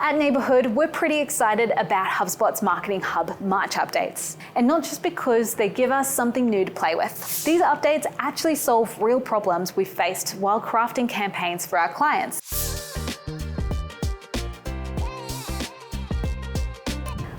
At Neighborhood, we're pretty excited about HubSpot's Marketing Hub March updates. And not just because they give us something new to play with. These updates actually solve real problems we've faced while crafting campaigns for our clients.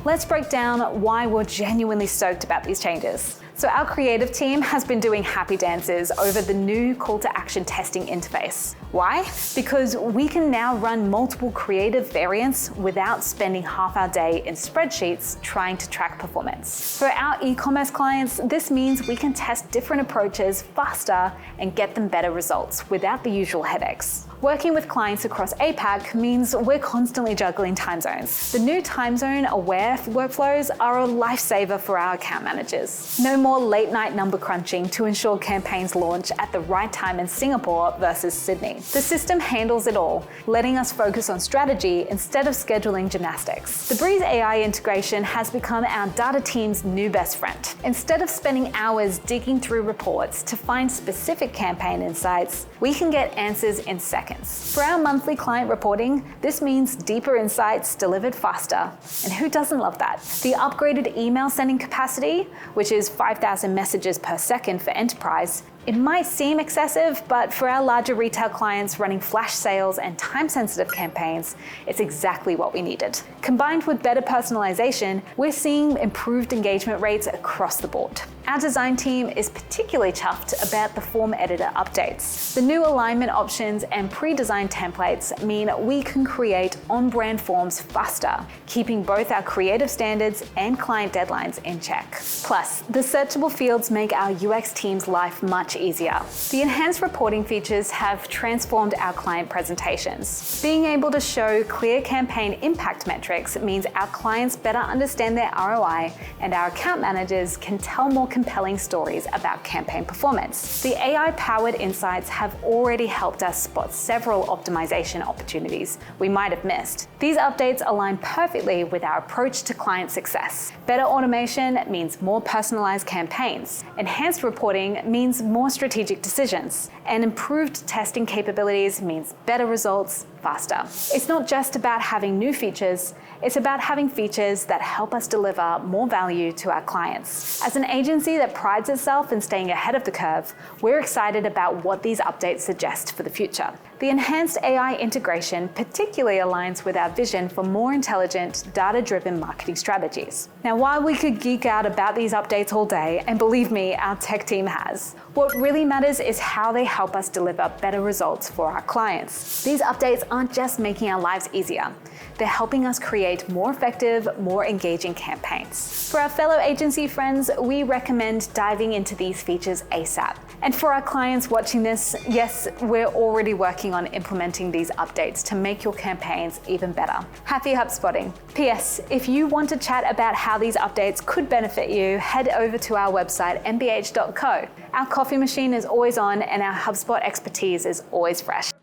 Let's break down why we're genuinely stoked about these changes. So our creative team has been doing happy dances over the new call to action testing interface. Why? Because we can now run multiple creative variants without spending half our day in spreadsheets trying to track performance. For our e-commerce clients, this means we can test different approaches faster and get them better results without the usual headaches. Working with clients across APAC means we're constantly juggling time zones. The new time zone aware workflows are a lifesaver for our account managers. No more late night number crunching to ensure campaigns launch at the right time in Singapore versus Sydney. The system handles it all, letting us focus on strategy instead of scheduling gymnastics. The Breeze AI integration has become our data team's new best friend. Instead of spending hours digging through reports to find specific campaign insights, we can get answers in seconds. For our monthly client reporting, this means deeper insights delivered faster. And who doesn't love that? The upgraded email sending capacity, which is 5,000 messages per second for enterprise, it might seem excessive, but for our larger retail clients running flash sales and time-sensitive campaigns, it's exactly what we needed. Combined with better personalization, we're seeing improved engagement rates across the board. Our design team is particularly chuffed about the form editor updates. The new alignment options and pre-designed templates mean we can create on-brand forms faster, keeping both our creative standards and client deadlines in check. Plus, the searchable fields make our UX team's life much easier. The enhanced reporting features have transformed our client presentations. Being able to show clear campaign impact metrics means our clients better understand their ROI and our account managers can tell more compelling stories about campaign performance. The AI-powered insights have already helped us spot several optimization opportunities we might have missed. These updates align perfectly with our approach to client success. Better automation means more personalized campaigns. Enhanced reporting means more strategic decisions. And improved testing capabilities means better results faster. It's not just about having new features, it's about having features that help us deliver more value to our clients. As an agency that prides itself in staying ahead of the curve, we're excited about what these updates suggest for the future. The enhanced AI integration particularly aligns with our vision for more intelligent, data-driven marketing strategies. Now, while we could geek out about these updates all day, and believe me, our tech team has, what really matters is how they help us deliver better results for our clients. These updates aren't just making our lives easier. They're helping us create more effective, more engaging campaigns. For our fellow agency friends, we recommend diving into these features ASAP. And for our clients watching this, yes, we're already working on implementing these updates to make your campaigns even better. Happy HubSpotting. P.S. If you want to chat about how these updates could benefit you, head over to our website, mbh.co. Our coffee machine is always on and our HubSpot expertise is always fresh.